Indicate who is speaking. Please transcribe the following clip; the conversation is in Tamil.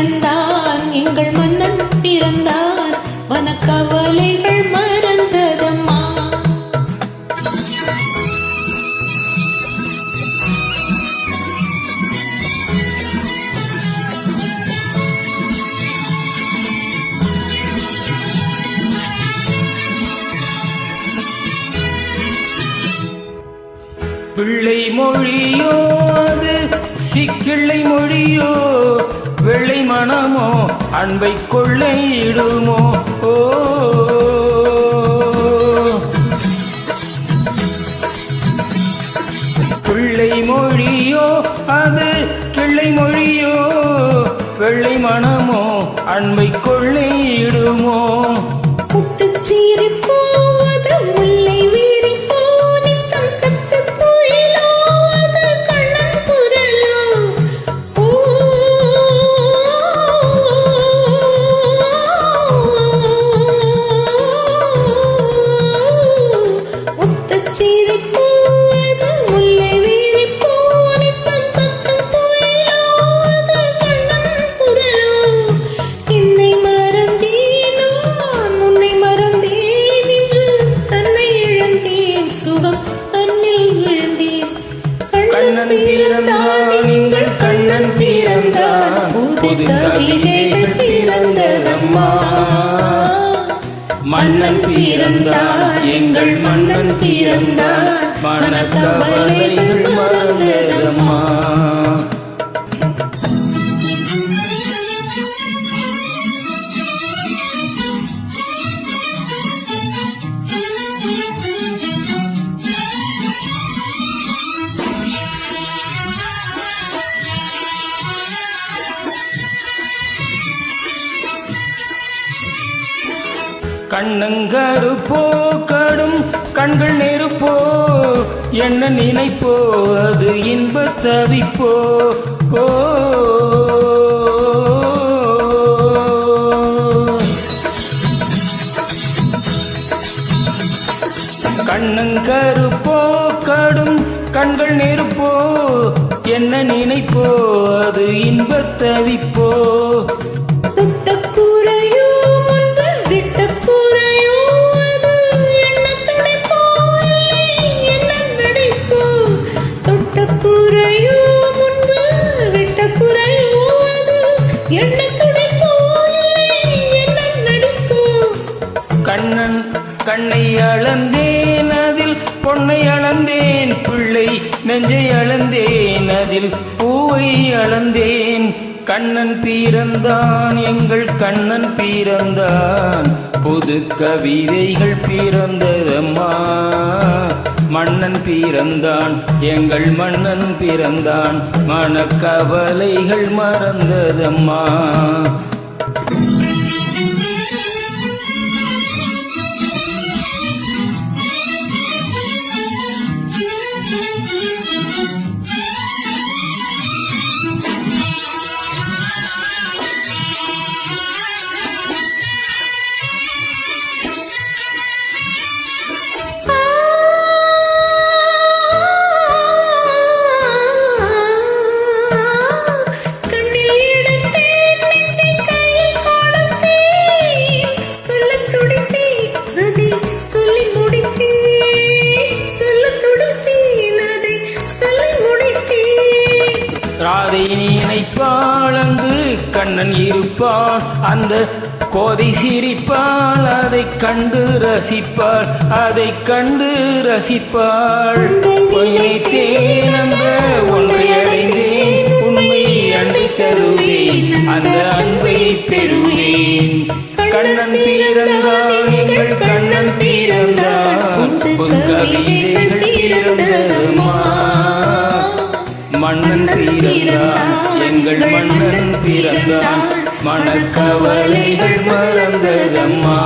Speaker 1: பிறந்தான் எங்கள் மன்னன் பிறந்தான் மனக்கவலைகள் மறந்ததம்மா.
Speaker 2: பிள்ளை மொழியோ அது சிக்கிள்ளை மொழியோ வெள்ளை மனமோ அன்பை கொள்ளையிடுமோ. ஓ பிள்ளை மொழியோ அது கிள்ளை மொழியோ வெள்ளை மனமோ அன்பை கொள்ளையிடுமோ. கண்ணன் பிறந்தான் எங்கள் கண்ணன் பிறந்தான் புது கவிதைகள் பிறந்ததம்மா. மன்னன் பிறந்தான் எங்கள் மன்னன் பிறந்தான் மனக்கவலைகள் மறந்ததம்மா. கண்ணங்கருப்போ கடும் கண்கள் நெருப்போ என்ன நினைப்போ அது இன்பத் தவிப்போ. ஓ கண்ணங்கருப்போ கடும் கண்கள் நெருப்போ என்ன நினைப்போ அது இன்பத் தவிப்போ. கண்ணன் கண்ணை அளந்தேன் அதில் பொன்னை அளந்தேன் பிள்ளை நெஞ்சை அளந்தேன் அதில் பூவை அளந்தேன். கண்ணன் பிறந்தான் எங்கள் கண்ணன் பிறந்தான் புது கவிதைகள் பிறந்ததம்மா. மன்னன் பிறந்தான் எங்கள் மன்னன் பிறந்தான் மனக்கவலைகள் மறந்ததம்மா. ராதை நினைப்பாள் அங்கு கண்ணன் இருப்பாள் அந்த கோதை சிரிப்பாள் அதை கண்டு ரசிப்பாள் அதை கண்டு ரசிப்பாள். பொய்த்தேன் அந்த ஒன்றை அடைந்தேன் உண்மை அண்டை தருவேன் அந்த அன்பை பெறுவேன். கண்ணன் பிறந்தான் எங்கள் கண்ணன் பிறந்தான் புது கவிதைகள் பிறந்ததம்மா. மன்னன் பிறந்தான் எங்கள் மன்னன் பிறந்தான் மனக்கவலைகள் மறந்ததம்மா.